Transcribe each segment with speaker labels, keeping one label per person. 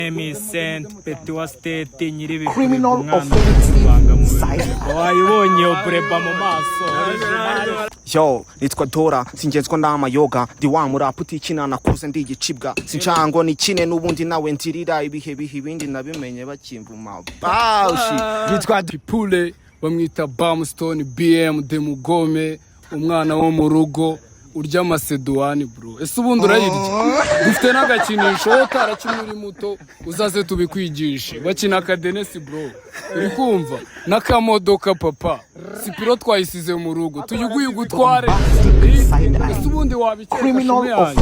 Speaker 1: Emi Saint Petua State nyiri
Speaker 2: criminal offensive
Speaker 1: wayibonye obreba mu maso.
Speaker 2: Yo, nitwa Dora, singenzwa n'ama yoga, ndi wa murapu utikina nakuze ndi igicibwa, sincango ni kine n'ubundi nawe ntirira ibihe ibindi nabimenye bakimvuma. Baushi,
Speaker 3: nitwa Pipule, bamwita Bamstone BM de Mugome, umwana wo mu rugo urya Macedoni bro. Ese ubundi urayirya? Dufite n'agakinisho utarakina uri muto uzaze tubikwigishe. Bakina akadenesi bro. Uri kumva? N'akamodoka papa. Sipiro twayisize mu rugo. Tuyuguye gutware. Ese ubundi wabikeka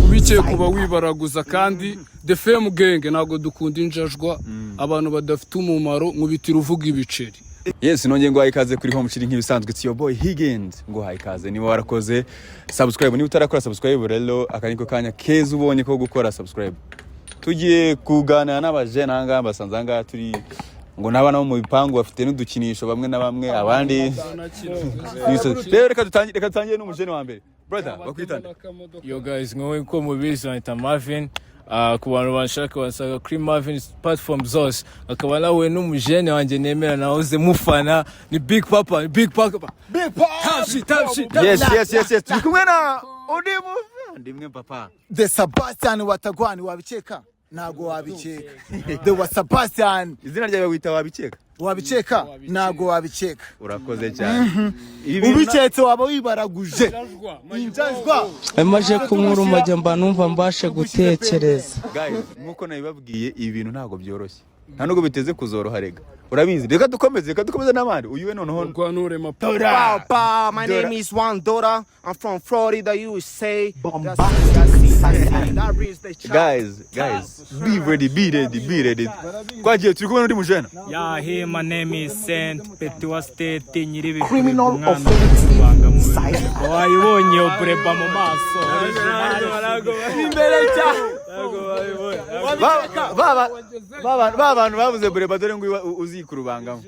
Speaker 3: ubike kuba wibaraguza kandi The Fame Gang ntago dukunda injajwa abantu badafite umumaro nkubitira uvuga ibiceri.
Speaker 4: Yes, nongeye ngo ikaze kuri home chilling nk'ibisanzwe it's your boy Higgins ngo ikaze niba warakoze subscribe niba utarakora subscribe rero akaniko kanya keza ubonye ko gukora subscribe tugiye kuganira n'abaje nanga basanzanga turi ngo nabana mu bipangu bafite n'udukinisho bamwe na bamwe abandi rero reka dutangire n'umujene wa mbere brother bakwitana.
Speaker 1: Yo guys, ngowe ko mubizi nita Marvin. Ku bantu bashaka basaga kuri Marvin platform zose akaba nawe n'umujene wanje nemera nahoze mufana ni Big Papa Tapsi.
Speaker 4: Yes tukumwe na ndimwe papa
Speaker 2: The Sebastian Watagwani wabikeka nago wabikeka The wa Sebastian
Speaker 4: izina ryawe wita
Speaker 2: wabikeka nago wabikeka
Speaker 4: urakoze cyane
Speaker 2: ubiketse waba wibaraguje injajwa
Speaker 5: amaje kumura umajya mba numva mbashe gutekereza.
Speaker 4: Guys nkuko nabibabwiye ibi bintu ntago byoroshye nta nubwo biteze kuzoroha rega urabizi reka dukomeze n'abandi uyuwe noneho
Speaker 3: rwanure
Speaker 2: Papa. My name is Juan Dora. I'm from Florida, USA.
Speaker 4: Guys be ready kwagiye turi kumwe n'undi mujena.
Speaker 1: Yeah, my name is Saint Petua State nyiri
Speaker 2: criminal offensive
Speaker 1: wayibonye obreba mu maso.
Speaker 2: imbere cya
Speaker 4: Abantu bavuze breba dore ngo uzikurubangamo.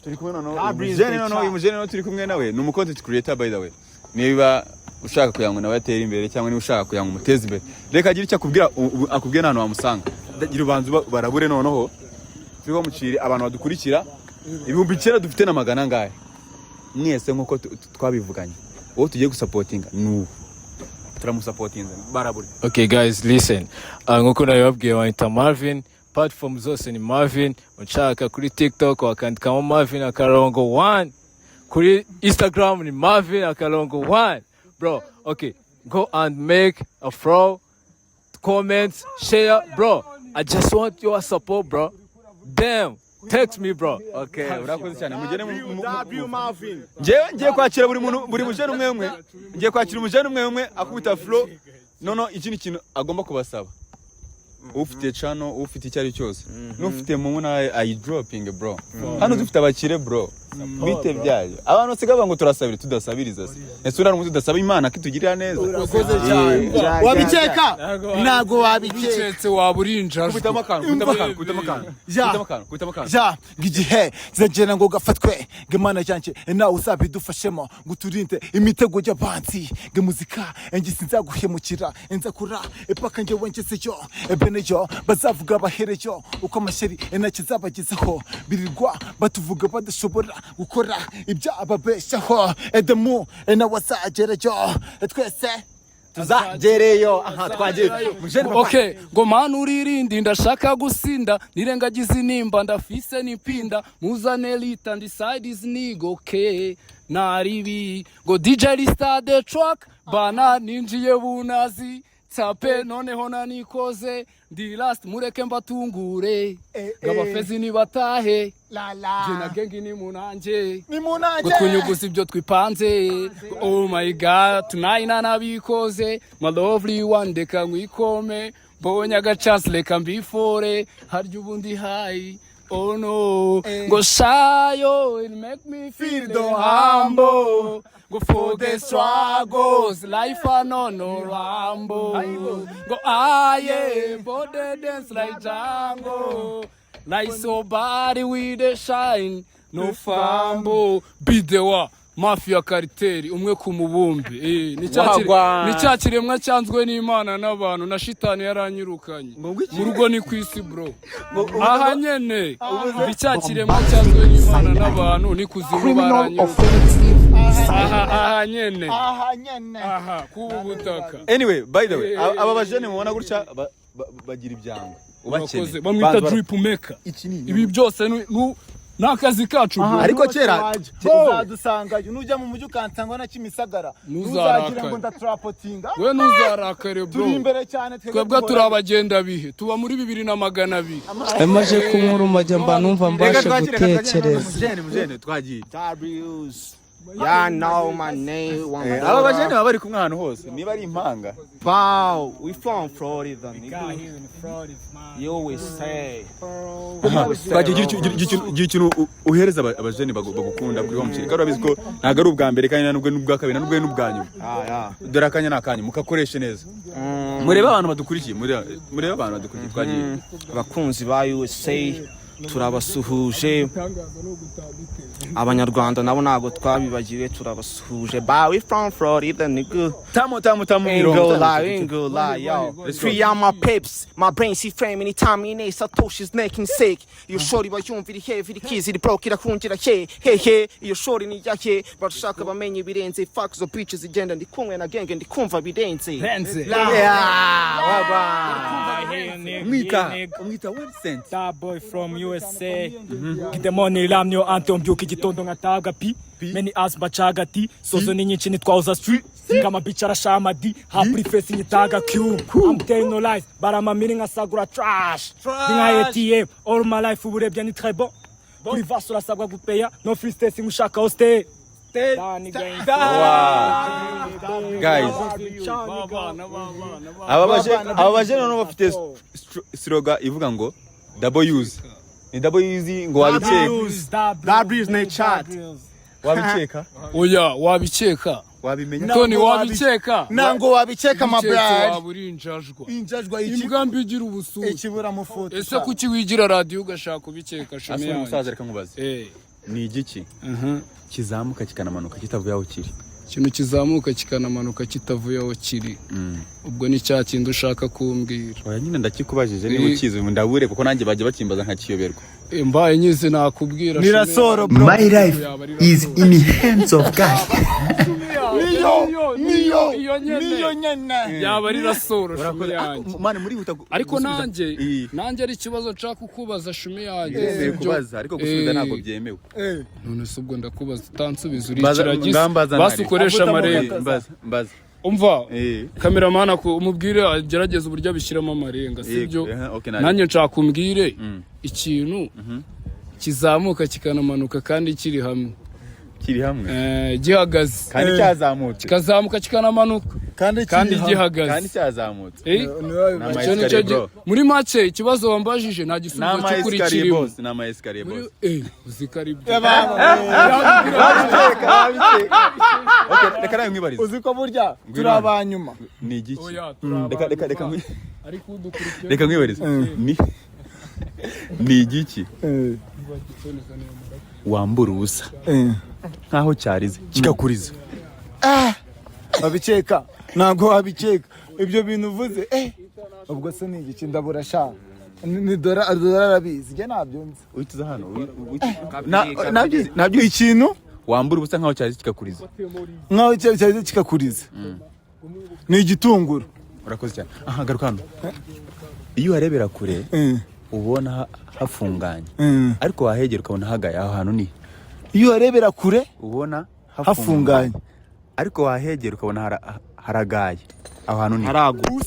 Speaker 4: Turi kumwe noneho umujene turi kumwe nawe ni umu content creator by the way. Niba ushaka kuyangwa nawe atera imbere cyangwa niba ushaka kuyangwa umuteza imbere reka agira icyo akubwira nano wamusanga gira ubanzu barabure noneho turiho muciri abantu badukurikira ibihumbi 9 dufite na magana ngahe mwese nkuko twabivuganye uwo tugiye gusupportinga nu turamusupportinga barabure.
Speaker 1: Okay guys, listen, nkuko nabibabwiye wita Marvin, platform zose ni Marvin. Unshaka kuri TikTok wakandikamo Marvin akarongo 1, kuri Instagram ni Marvin akarongo 1 bro. Okay, go and make a follow, comments, share bro. I just want your support bro. Damn, text me bro.
Speaker 4: Okay, urakoze cyane mugene
Speaker 2: W Marvin.
Speaker 4: Ngiye kwakira buri mujene umwe ngiye kwakira umujene umwe akubita flow nono ikindi kintu agomba kubasaba ufite channel ufite icyari cyose n'ufite mu na I dropping bro hano dufite abakire bro bite byayo abantu sigaba ngo turasabira tudasabiriza se ese urana tudasaba Imana kitugirira neza.
Speaker 2: Urakoze cyane wabikeka nago wabiketse
Speaker 3: waburinja
Speaker 4: kutamakana
Speaker 2: ja ngigihe zagena ngo gafatwe ngemana cyanje nawe uzabidufashemo guturinde imitego y'abanzi ngemuzika engisinza guhemukira enzakura epaka nge wenkese cyo ebenejo bazavuga baherejo uko amasheri enakizabagizeho birirwa batuvuga badashobora gukora ibya ababeshaho edemu enawasagerejo twese tuzagereyo twagiye.
Speaker 3: Okay, ngo mana uririndi ndashaka gusinda nirengagize inimba ndafise nipinda muzane lita ndi sides nigo okay naribi ngo DJ start the track bana ninjiye bunazi tape noneho nanikoze ndi last mureke mbatungure gabafezi ni batahe jina gengi ni munanje gutunyuguza ibyo twipanze. Oh my god tonight nabikoze my lovely one deka mwikome bonya agachance leka mbifore harya ubundi high. Oh no, go shy, it make me feel the humble. Go for the struggles, life I no Rambo. Go aye, body dance like Django. Like somebody with a shine, no fumble. Beat the war, mafia kariteri umwe ku mubumbe ni cya kiremwa cyanzwe n'Imana n'abantu na shitani yaranyirukanye mu rugo ni kwisi bro aha nyene ni cya kiremwa cyanzwe n'Imana n'abantu ni kuzimu baranyirukanye aha nyene aha kubutaka.
Speaker 4: Anyway, by the way, aba bajene mubona gutya bagira ibyango
Speaker 3: ubakene bamwita drip maker. Ibi byose nakazi kacu
Speaker 6: ariko kera uzadusangayo nujya mu mujyi ukansangwa na Kimisagara nuzagira ngo ndatrapotinga
Speaker 3: we nuzarakare bro
Speaker 6: turi imbere cyane
Speaker 3: twebwe turabagenda bihe tuba muri 2200
Speaker 5: amaje kumurumajya mba numva mbashe gutekereza
Speaker 4: mujene twagiye
Speaker 2: Yeah, know my name.
Speaker 4: Aba bajene baba bari kumwe ahantu hose niba ari impanga.
Speaker 2: Wow, we from Florida, nigga. Here in Florida, man. You always say.
Speaker 4: Twagiye ikintu uhereza abajene bagukunda kuri wa muciri. Kandi urabizi ko ntago ari ubwa mbere kandi nubwo n'ubwa kabiri nubwo n'ubwa nyuma. Dore akanya nakanya mukakoreshe neza. Mureba abantu badukurikiye, mureba abantu badukurikiye twagiye.
Speaker 2: Abakunzi ba USA turabasuhuje. Abanyarwanda nabo nago twabibagiwe turabasuhuje. We from Florida, nigga. Ingo la, yo. Free all my pips. My brain see frame anytime in a Satoshi's neck and sick. You shorty ba yumvira heavy kizi broke irakungira he. You shorty ni yake bashaka bamenye birenze fuck zo bitches igenda ndi kumwe na genge ndi kumva birenze.
Speaker 4: Umwita Vincent.
Speaker 7: That boy from USA. Get the money lamnyo anto mbyuka igitondo ngataga pi. Many as bachagati. Sozo ni nyinshi nitwauza street. Kama bichara shamadi. Happy face nyitaga Q. I'm telling no lies. But I'm a meaning asagura trash. Dinga ATM. All my life uburebya ni très bon. Kuri vaso rasabwa gupeya. No free stay simushaka stay.
Speaker 4: Guys, aba bajene no bafite slogan ivuga ngo double use. Ni double use ngo wabikeka.
Speaker 6: Gabriel's ne chat.
Speaker 4: Wabikeka?
Speaker 3: Oya, wabikeka.
Speaker 4: Wabimenya.
Speaker 3: Tony wabikeka.
Speaker 6: Nango wabikeka my brother.
Speaker 3: Waburinjajwa.
Speaker 6: Injajwa iki.
Speaker 3: Imbwa igira ubusuzi.
Speaker 6: Ikibura mu foto.
Speaker 3: Ese kuki wigira radio ugashaka kubikeka shame yawe?
Speaker 4: Umusaza reka nkubaze. Ni igiki? Kizamuka kikanamanuka kitavuye aho kiri.
Speaker 3: Ikintu kizamuka kikanamanuka kitavuye aho kiri. Ubwo ni cya kintu ushaka kumbwira.
Speaker 4: Oya nyine ndakikubajije niba ukizi ndabure kuko nanjye baje bakimbaza nkakiyoberwa.
Speaker 3: Mbaye nyize nakubwira.
Speaker 6: Mirasoro bro.
Speaker 8: My life is in the hands of God.
Speaker 6: Niyo nyene.
Speaker 3: Yaba ari rasoro shumi yanjye.
Speaker 4: Mane muri huta.
Speaker 3: Ariko nanjye ari ikibazo nshaka kukubaza shumi yanjye.
Speaker 4: Yemeye kubaza ariko gusubiza ntabwo byemewe.
Speaker 3: None se ubwo ndakubaza utansubiza urikiragize. Basukoresha amarenga.
Speaker 4: Mbaza.
Speaker 3: Umva kameramana ko umubwire agerageza uburyo abishyiramo amarenga sibyo nanjye nshaka kumbwire ikintu kizamuka kikanamanuka kandi kiri hamwe gihagaze
Speaker 4: kandi cyazamutse
Speaker 3: kikazamuka kikanamanuka kandi gihagaze
Speaker 4: kandi cyazamutse
Speaker 3: muri make ikibazo wambajije nta gisubizo cy'ukuri kirimo
Speaker 4: nama escalier boss
Speaker 3: uzikari
Speaker 4: reka nawe mwibarize
Speaker 6: uziko burya turabanyuma
Speaker 4: ni igiki reka mwibarize ni igiki wambura ubusa nkaho cyarize kigakuriza
Speaker 6: babikeka ntago wabikeka ibyo bintu uvuze ubwo se ni igiki ndabura sha ni dora arabizi njye nabyunze
Speaker 4: uhitiza hano
Speaker 6: nabyo ikintu
Speaker 4: wambura ubusa nkaho cyarize kigakuriza
Speaker 6: nkaho cyarize kigakuriza ni igitunguru
Speaker 4: urakoze cyane garuka hano iyo uharebera kure ubona hafunganye ariko wahegera ukabona hagaye aho hantu ni
Speaker 6: iyo uharebera kure
Speaker 4: ubona
Speaker 6: hafunganye
Speaker 4: ariko wahegera ukabona haragaye aho hantu ni
Speaker 2: haragu